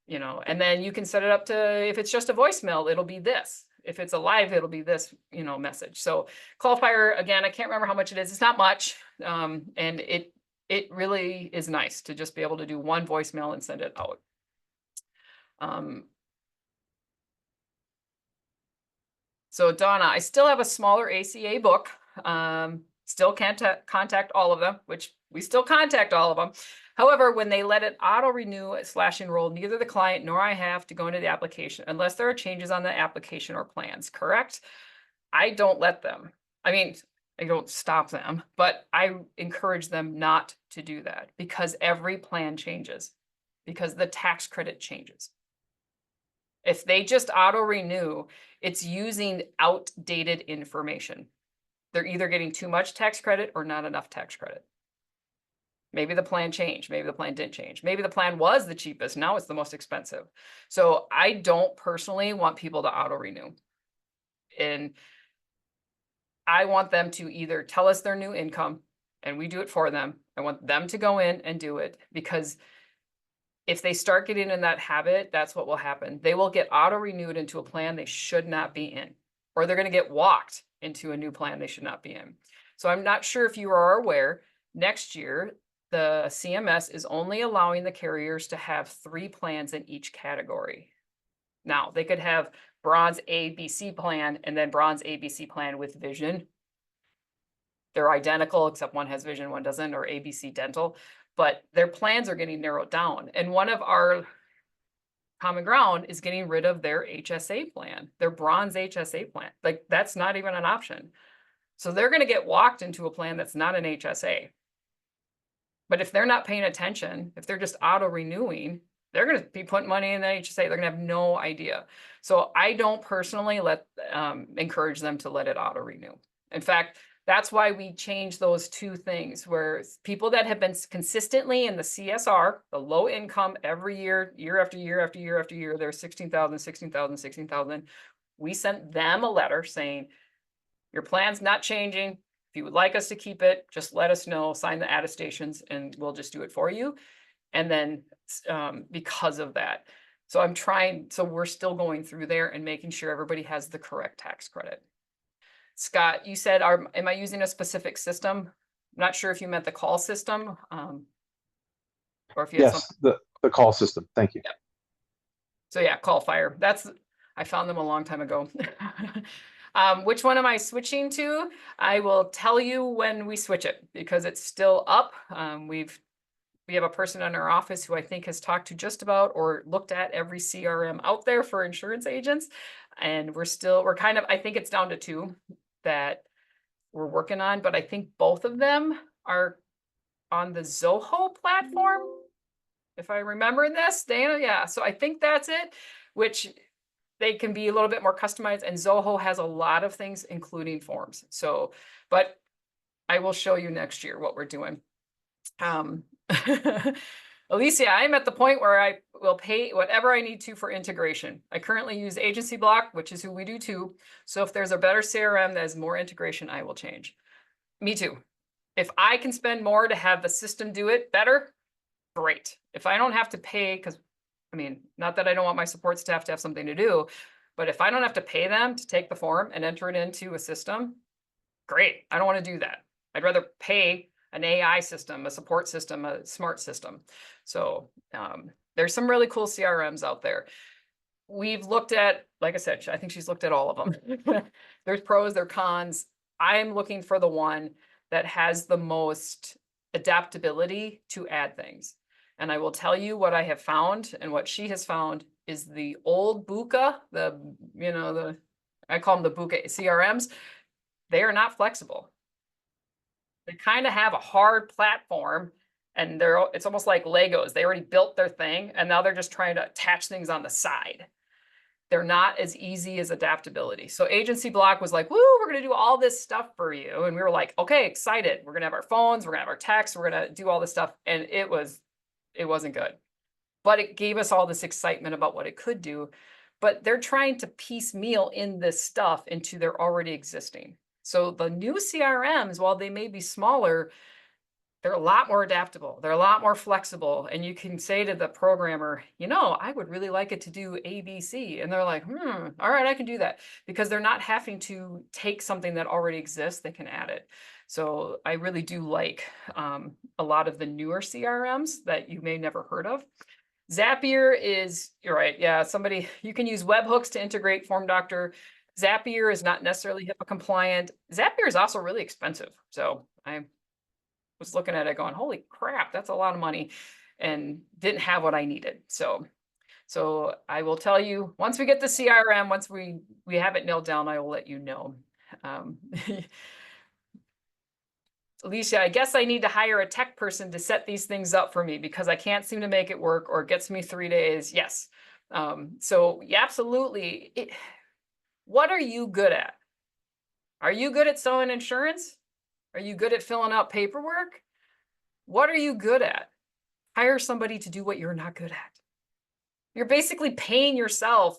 and then you can set it up to, if it's just a voicemail, it'll be this. If it's a live, it'll be this, message. So CallFire, again, I can't remember how much it is. It's not much. And it really is nice to just be able to do one voicemail and send it out. So Donna, I still have a smaller ACA book. Still can't contact all of them, which we still contact all of them. However, when they let it auto-renew / enroll, neither the client nor I have to go into the application unless there are changes on the application or plans, correct? I don't let them. I mean, I don't stop them, but I encourage them not to do that, because every plan changes, because the tax credit changes. If they just auto-renew, it's using outdated information. They're either getting too much tax credit or not enough tax credit. Maybe the plan changed. Maybe the plan didn't change. Maybe the plan was the cheapest. Now it's the most expensive. So I don't personally want people to auto-renew. And I want them to either tell us their new income and we do it for them. I want them to go in and do it, because if they start getting in that habit, that's what will happen. They will get auto-renewed into a plan they should not be in, or they're going to get walked into a new plan they should not be in. So I'm not sure if you are aware, next year, the CMS is only allowing the carriers to have 3 plans in each category. Now, they could have bronze ABC plan and then bronze ABC plan with vision. They're identical, except one has vision, one doesn't, or ABC dental, but their plans are getting narrowed down. And one of our common ground is getting rid of their HSA plan, their bronze HSA plan. Like, that's not even an option. So they're going to get walked into a plan that's not an HSA. But if they're not paying attention, if they're just auto-renewing, they're going to be putting money in the HSA. They're going to have no idea. So I don't personally encourage them to let it auto-renew. In fact, That's why we changed those two things, where people that have been consistently in the CSR, the low income, every year, year after year after year after year, they're 16,000, 16,000, 16,000. We sent them a letter saying, your plan's not changing. If you would like us to keep it, just let us know, sign the attestations, and we'll just do it for you. And then because of that, so we're still going through there and making sure everybody has the correct tax credit. Scott, you said, am I using a specific system? I'm not sure if you meant the call system, or if you had Yes, the call system. Thank you. Yep. So yeah, Call Fire. I found them a long time ago. Which one am I switching to? I will tell you when we switch it, because it's still up. We have a person in our office who I think has talked to just about or looked at every CRM out there for insurance agents. And I think it's down to 2 that we're working on, but I think both of them are on the Zoho platform. If I remember this, Dana, yeah. So I think that's it, which they can be a little bit more customized, and Zoho has a lot of things, including forms. So, but I will show you next year what we're doing. Alicia, I'm at the point where I will pay whatever I need to for integration. I currently use Agency Block, which is who we do too. So if there's a better CRM that has more integration, I will change. Me too. If I can spend more to have the system do it better, great. If I don't have to pay, because I mean, not that I don't want my support staff to have something to do, but if I don't have to pay them to take the form and enter it into a system, great. I don't want to do that. I'd rather pay an AI system, a support system, a smart system. So there's some really cool CRMs out there. We've looked at, like I said, I think she's looked at all of them. There's pros, there's cons. I'm looking for the one that has the most adaptability to add things. And I will tell you what I have found, and what she has found is the old Buka, I call them the Buka CRMs. They are not flexible. They kind of have a hard platform, and it's almost like Legos. They already built their thing, and now they're just trying to attach things on the side. They're not as easy as adaptability. So Agency Block was like, woo, we're going to do all this stuff for you. And we were like, okay, excited. We're going to have our phones, we're going to have our texts, we're going to do all this stuff. And it wasn't good. But it gave us all this excitement about what it could do. But they're trying to piecemeal in this stuff into their already existing. So the new CRMs, while they may be smaller, they're a lot more adaptable. They're a lot more flexible. And you can say to the programmer, I would really like it to do ABC. And they're like, all right, I can do that. Because they're not having to take something that already exists, they can add it. So I really do like a lot of the newer CRMs that you may never heard of. Zapier you're right. Yeah, you can use webhooks to integrate Form Doctor. Zapier is not necessarily HIPAA compliant. Zapier is also really expensive. So I was looking at it going, holy crap, that's a lot of money, and didn't have what I needed. So I will tell you, once we get the CRM, once we have it nailed down, I will let you know. Alicia, I guess I need to hire a tech person to set these things up for me because I can't seem to make it work, or it gets me 3 days. Yes. So yeah, absolutely. What are you good at? Are you good at selling insurance? Are you good at filling out paperwork? What are you good at? Hire somebody to do what you're not good at. You're basically paying yourself.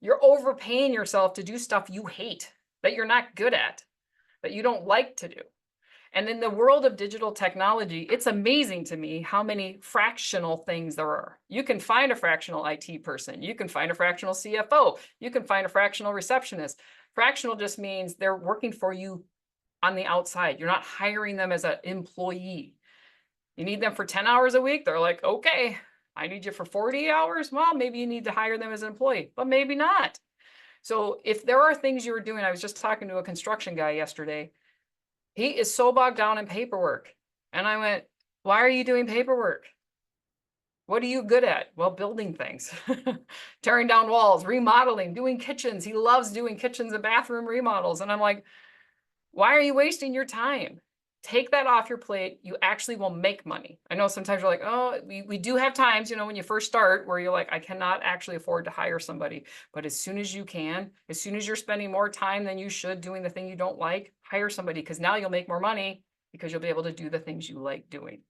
You're overpaying yourself to do stuff you hate, that you're not good at, that you don't like to do. And in the world of digital technology, it's amazing to me how many fractional things there are. You can find a fractional IT person. You can find a fractional CFO. You can find a fractional receptionist. Fractional just means they're working for you on the outside. You're not hiring them as an employee. You need them for 10 hours a week. They're like, okay, I need you for 40 hours. Well, maybe you need to hire them as an employee, but maybe not. So if there are things you're doing, I was just talking to a construction guy yesterday. He is so bogged down in paperwork. And I went, why are you doing paperwork? What are you good at? Well, building things, tearing down walls, remodeling, doing kitchens. He loves doing kitchens and bathroom remodels. And I'm like, why are you wasting your time? take that off your plate. You actually will make money. I know sometimes you're like, oh, we do have times, you know, when you first start where you're like, I cannot actually afford to hire somebody. But as soon as you can, as soon as you're spending more time than you should doing the thing you don't like, hire somebody, because now you'll make more money because you'll be able to do the things you like doing.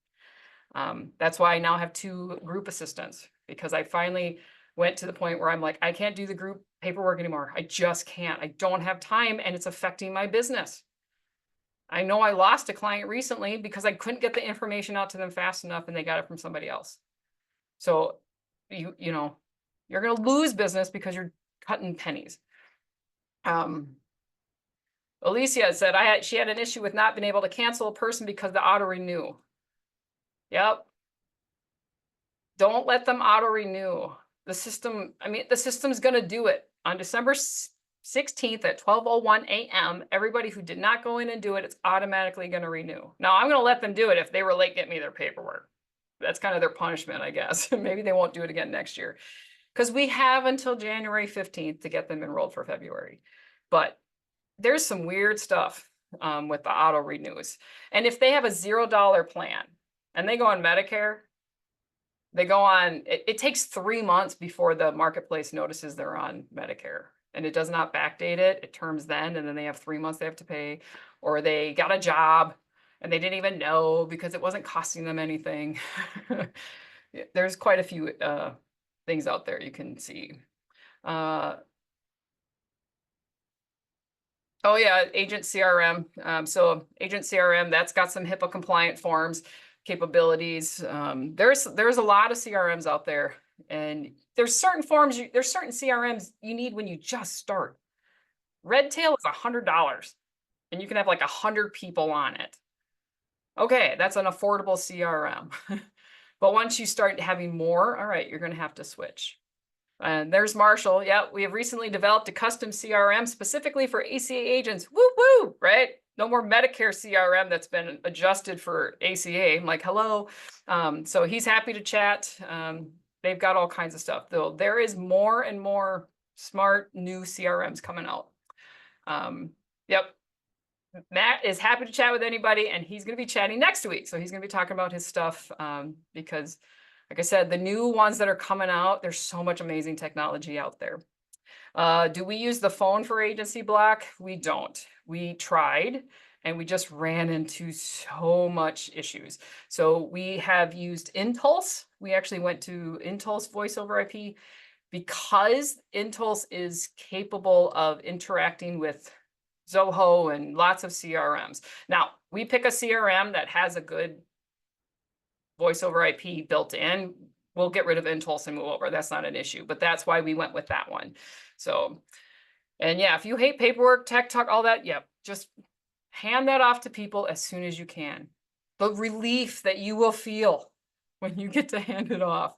That's why I now have 2 group assistants, because I finally went to the point where I'm like, I can't do the group paperwork anymore. I just can't. I don't have time, and it's affecting my business. I know I lost a client recently because I couldn't get the information out to them fast enough and they got it from somebody else. So you know, you're going to lose business because you're cutting pennies. Alicia said she had an issue with not being able to cancel a person because the auto renew. Yep. Don't let them auto renew. The system, I mean, the system's going to do it. On December 16th at 12:01 a.m., everybody who did not go in and do it, it's automatically going to renew. Now, I'm going to let them do it if they were late getting me their paperwork. That's kind of their punishment, I guess. Maybe they won't do it again next year. Because we have until January 15th to get them enrolled for February. But there's some weird stuff with the auto renews. And if they have a $0 plan and they go on Medicare, they go on, it takes 3 months before the marketplace notices they're on Medicare. And it does not backdate it. It terms then, and then they have 3 months they have to pay, or they got a job and they didn't even know because it wasn't costing them anything. There's quite a few things out there you can see. Oh yeah, Agent CRM. So Agent CRM, that's got some HIPAA compliant forms, capabilities. There's a lot of CRMs out there, and there's certain forms, there's certain CRMs you need when you just start. Redtail is $100 and you can have like 100 people on it. Okay, that's an affordable CRM. But once you start having more, all right, you're going to have to switch. And there's Marshall. Yeah, we have recently developed a custom CRM specifically for ACA agents. Woo woo, right? No more Medicare CRM that's been adjusted for ACA. I'm like, hello. So he's happy to chat. They've got all kinds of stuff, though. There is more and more smart new CRMs coming out. Yep. Matt is happy to chat with anybody, and he's going to be chatting next week. So he's going to be talking about his stuff because, like I said, the new ones that are coming out, there's so much amazing technology out there. Do we use the phone for agency block? We don't. We tried, and we just ran into so much issues. So we have used Intulse. We actually went to Intulse voice over IP because Intulse is capable of interacting with Zoho and lots of CRMs. Now, we pick a CRM that has a good voice over IP built in. We'll get rid of Intulse and move over. That's not an issue, but that's why we went with that one. So, and yeah, if you hate paperwork, tech talk, all that, yeah, just hand that off to people as soon as you can. The relief that you will feel when you get to hand it off.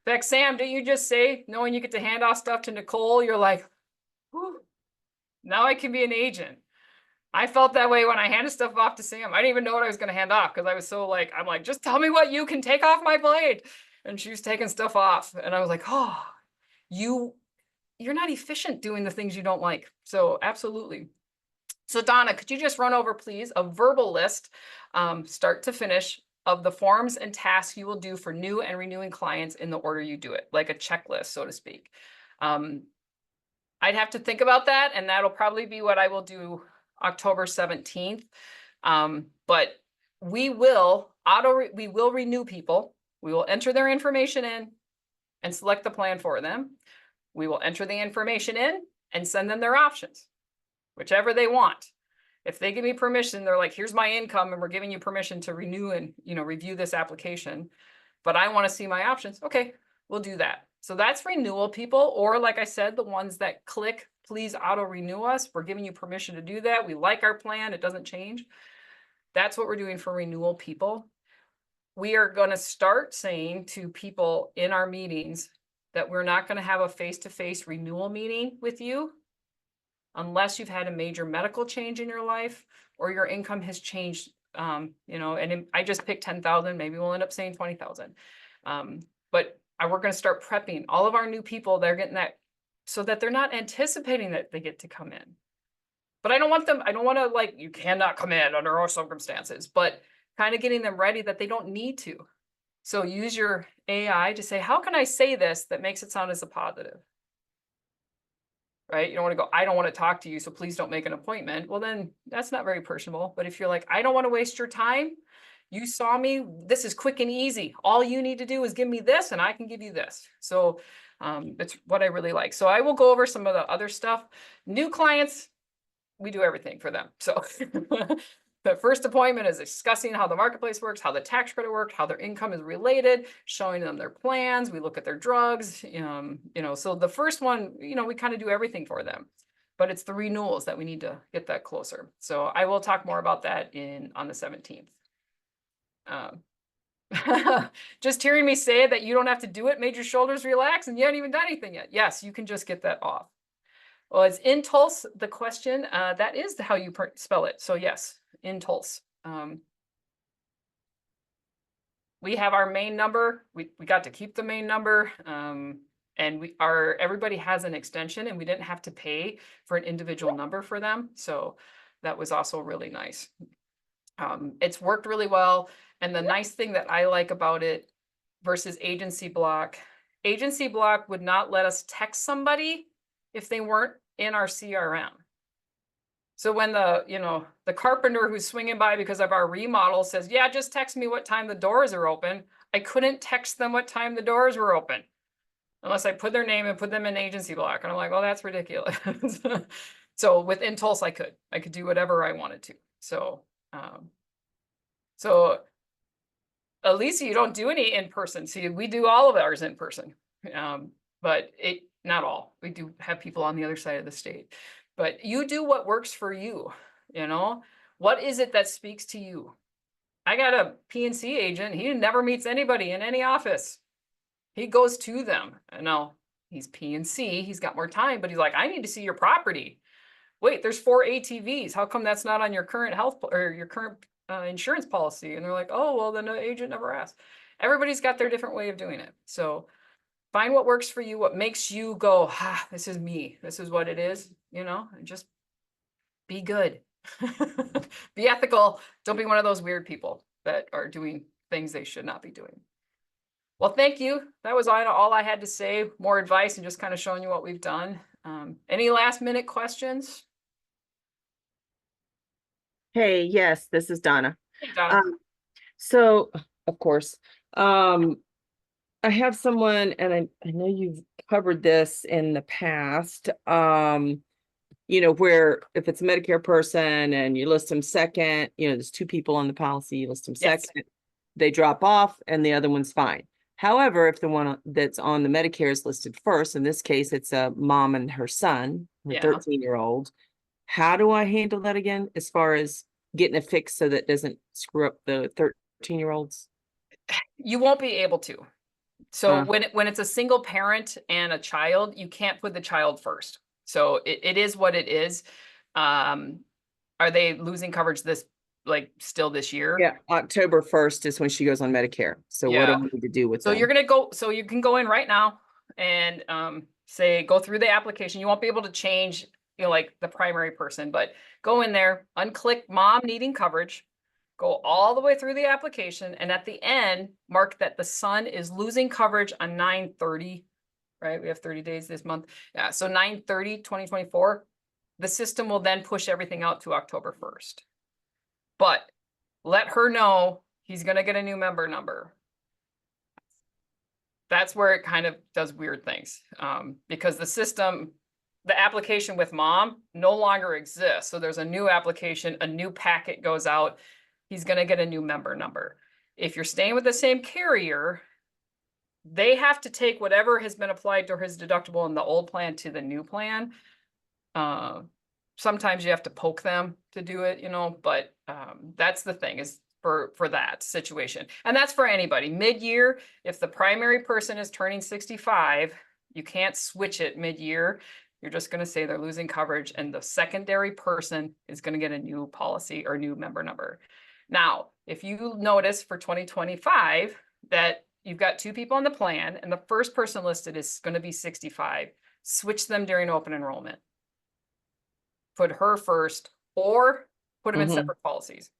In fact, Sam, didn't you just say, knowing you get to hand off stuff to Nicole, you're like, whew, now I can be an agent. I felt that way when I handed stuff off to Sam. I didn't even know what I was going to hand off because I was so like, I'm like, just tell me what you can take off my plate. And she was taking stuff off. And I was like, oh, you're not efficient doing the things you don't like. So absolutely. So Donna, could you just run over, please, a verbal list, start to finish, of the forms and tasks you will do for new and renewing clients in the order you do it, like a checklist, so to speak. I'd have to think about that, and that'll probably be what I will do October 17th. But we will renew people. We will enter their information in and select the plan for them. We will enter the information in and send them their options, whichever they want. If they give me permission, they're like, here's my income and we're giving you permission to renew and, review this application, but I want to see my options. Okay, we'll do that. So that's renewal people, or like I said, the ones that click, please auto renew us. We're giving you permission to do that. We like our plan. It doesn't change. That's what we're doing for renewal people. We are going to start saying to people in our meetings that we're not going to have a face-to-face renewal meeting with you unless you've had a major medical change in your life or your income has changed, and I just picked 10,000, maybe we'll end up saying 20,000. But we're going to start prepping all of our new people. They're getting that so that they're not anticipating that they get to come in. But I don't want to like, you cannot come in under all circumstances, but kind of getting them ready that they don't need to. So use your AI to say, how can I say this that makes it sound as a positive? Right? You don't want to go, I don't want to talk to you, so please don't make an appointment. Well, then that's not very personable. But if you're like, I don't want to waste your time. You saw me, this is quick and easy. All you need to do is give me this and I can give you this. So it's what I really like. So I will go over some of the other stuff. New clients, we do everything for them. So the first appointment is discussing how the marketplace works, how the tax credit works, how their income is related, showing them their plans. We look at their drugs, so the first one, we kind of do everything for them, but it's the renewals that we need to get that closer. So I will talk more about that on the 17th. Just hearing me say that you don't have to do it made your shoulders relax and you haven't even done anything yet. Yes, you can just get that off. Well, it's in Tulse, the question, that is how you spell it. So yes, in Tulse. We have our main number. We got to keep the main number. And everybody has an extension and we didn't have to pay for an individual number for them. So that was also really nice. It's worked really well. And the nice thing that I like about it versus agency block would not let us text somebody if they weren't in our CRM. So when the carpenter who's swinging by because of our remodel says, yeah, just text me what time the doors are open, I couldn't text them what time the doors were open unless I put their name and put them in agency block. And I'm like, oh, that's ridiculous. So with Intulse, I could do whatever I wanted to. So Elisa, you don't do any in person. See, we do all of ours in person, but not all. We do have people on the other side of the state, but you do what works for you. What is it that speaks to you? I got a P&C agent. He never meets anybody in any office. He goes to them. And now he's P&C. He's got more time, but he's like, I need to see your property. Wait, there's 4 ATVs. How come that's not on your current health or your current insurance policy? And they're like, oh, well, then the agent never asked. Everybody's got their different way of doing it. So find what works for you, what makes you go, this is me. This is what it is, and just be good. Be ethical. Don't be one of those weird people that are doing things they should not be doing. Well, thank you. That was all I had to say. More advice and just kind of showing you what we've done. Any last minute questions? Hey, yes, this is Donna. Hey, Donna. So, of course, I have someone, and I know you've covered this in the past, where if it's a Medicare person and you list them second, there's 2 people on the policy, you list them second, Yes. They drop off and the other one's fine. However, if the one that's on the Medicare is listed first, in this case, it's a mom and her son, her 13-year-old. How do I handle that again, as far as getting it fixed so that it doesn't screw up the 13-year-olds? You won't be able to. So when it's a single parent and a child, you can't put the child first. So it is what it is. Are they losing coverage still this year? Yeah, October 1st is when she goes on Medicare. So what do I need to do with that? So you can go in right now and go through the application. You won't be able to change, like the primary person, but go in there, unclick mom needing coverage, go all the way through the application, and at the end, mark that the son is losing coverage on 9/30, right? We have 30 days this month. Yeah, so 9/30/2024, the system will then push everything out to October 1st. But let her know he's going to get a new member number. That's where it kind of does weird things, because the application with mom no longer exists. So there's a new application, a new packet goes out. He's going to get a new member number. If you're staying with the same carrier, they have to take whatever has been applied to his deductible in the old plan to the new plan. Sometimes you have to poke them to do it, but that's the thing is for that situation. And that's for anybody. Mid-year, if the primary person is turning 65, you can't switch it mid-year. You're just going to say they're losing coverage and the secondary person is going to get a new policy or new member number. Now, if you notice for 2025 that you've got 2 people on the plan and the first person listed is going to be 65, switch them during open enrollment. put her first or put them in Mhm. separate policies.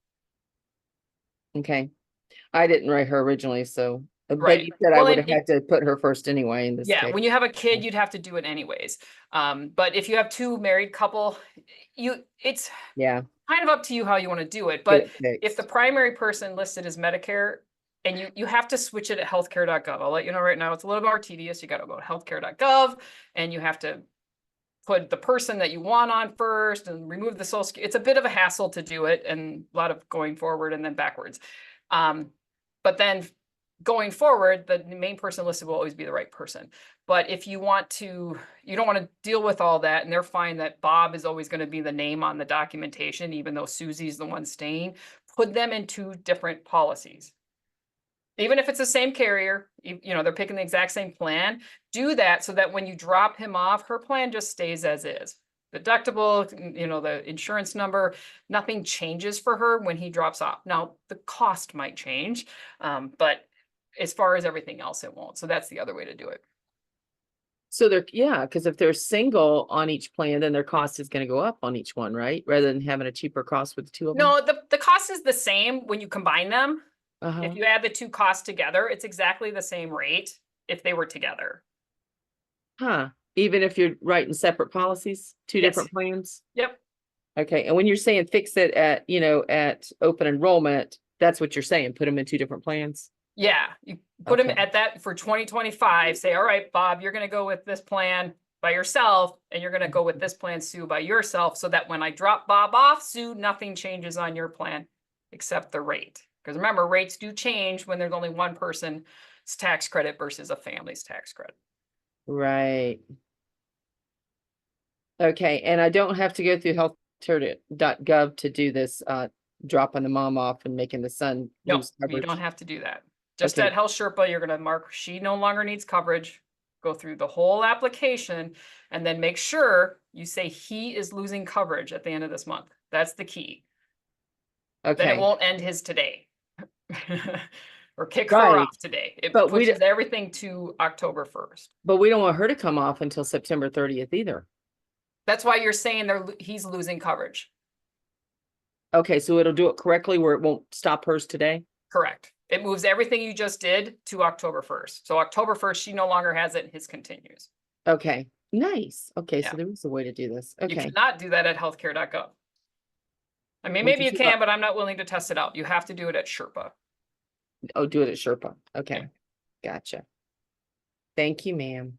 Okay. I didn't write her originally, so, but Right. you said I Well, would and have had to put her first anyway in this Yeah, case. when you have a kid, you'd have to do it anyways. But if you have two married couple, it's Yeah. kind of up to you how you want to do it. Get But it if the fixed. primary person listed as Medicare, and you have to switch it at healthcare.gov. I'll let you know right now, it's a little more tedious. You got to go to healthcare.gov and you have to put the person that you want on first and remove the social security. It's a bit of a hassle to do it and a lot of going forward and then backwards. But then going forward, the main person listed will always be the right person. But if you want to, you don't want to deal with all that, and they're fine that Bob is always going to be the name on the documentation, even though Susie's the one staying, put them in two different policies. Even if it's the same carrier, you know, they're picking the exact same plan, do that so that when you drop him off, her plan just stays as is. Deductible, you know, the insurance number, nothing changes for her when he drops off. Now, the cost might change, but as far as everything else, it won't. So that's the other way to do it. So they're, yeah, because if they're single on each plan, then their cost is going to go up on each one, right? Rather than having a cheaper cost with the two of them. No, the cost is the same when you combine them. Uh-huh. If you add the two costs together, it's exactly the same rate if they were together. Huh. Even if you're writing separate policies, two Yes. different plans? Yep. Okay. And when you're saying fix it at, you know, at open enrollment, that's what you're saying, put them in two different plans? Yeah, you put them Okay. at that for 2025, say, all right, Bob, you're gonna go with this plan by yourself, and you're gonna go with this plan, Sue, by yourself, so that when I drop Bob off, Sue, nothing changes on your plan except the rate. Because remember, rates do change when there's only one person's tax credit versus a family's tax credit. Right. Okay, and I don't have to go through healthcare.gov to do this, dropping the mom off and making the son No, lose you coverage. don't have to do that. Just Okay. at Health Sherpa, you're gonna mark, she no longer needs coverage, go through the whole application, and then make sure you say he is losing coverage at the end of this month. That's the key. Then it Okay, won't end his today. Or kick her Right. off today. It But we pushes everything to October 1st. but we don't want her to come off until September 30th either. That's why you're saying he's losing coverage. Okay, so it'll do it correctly where it won't stop hers today? Correct. It moves everything you just did to October 1st. So October 1st, she no longer has it, his continues. Okay, nice. Okay, Yeah. so there is a way to do this. You Okay. cannot do that at healthcare.gov. I mean, Well, maybe you just can, but I'm not willing to test it out. You have to do it at Sherpa. Oh, do it at Sherpa. Okay, gotcha. Thank you, ma'am.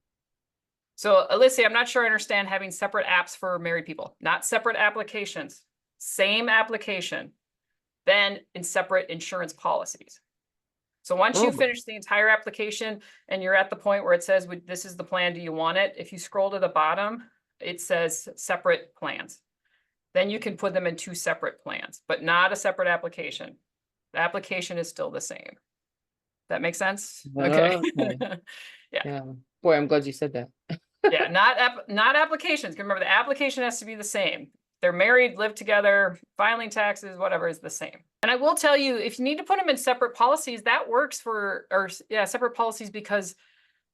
So Alyssa, I'm not sure I understand having separate apps for married people, not separate applications, same application, then in separate insurance policies. So once you Oh. finish the entire application and you're at the point where it says, this is the plan, do you want it? If you scroll to the bottom, it says separate plans. Then you can put them in two separate plans, but not a separate application. The application is still the same. That makes sense? Okay. Okay. Yeah. Yeah. Boy, I'm glad you said that. Yeah, not applications. 'Cause remember, the application has to be the same. They're married, live together, filing taxes, whatever is the same. And I will tell you, if you need to put them in separate policies, that works separate policies, because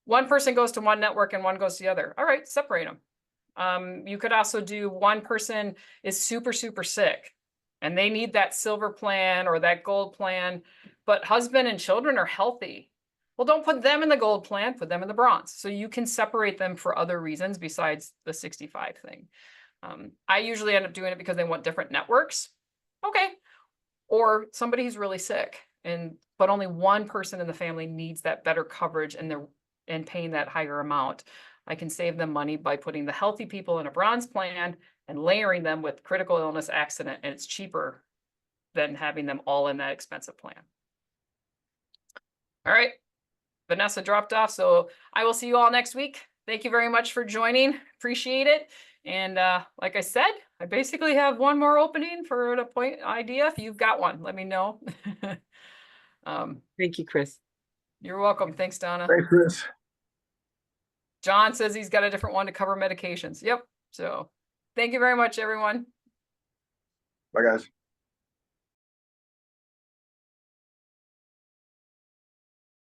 one person goes to one network and one goes to the other. All right, separate them. You could also do one person is super, super sick and they need that silver plan or that gold plan, but husband and children are healthy. Well, don't put them in the gold plan, put them in the bronze. So you can separate them for other reasons besides the 65 thing. I usually end up doing it because they want different networks. Okay. Or somebody who's really sick but only one person in the family needs that better coverage and paying that higher amount. I can save them money by putting the healthy people in a bronze plan and layering them with critical illness accident, and it's cheaper than having them all in that expensive plan. All right. Vanessa dropped off, so I will see you all next week. Thank you very much for joining. Appreciate it. And like I said, I basically have one more opening for an appointment idea. If you've got one, let me know. Thank you, Chris. You're welcome. Thanks, Donna. Thanks, Chris. John says he's got a different one to cover medications. Yep. So thank you very much, everyone. Bye, guys.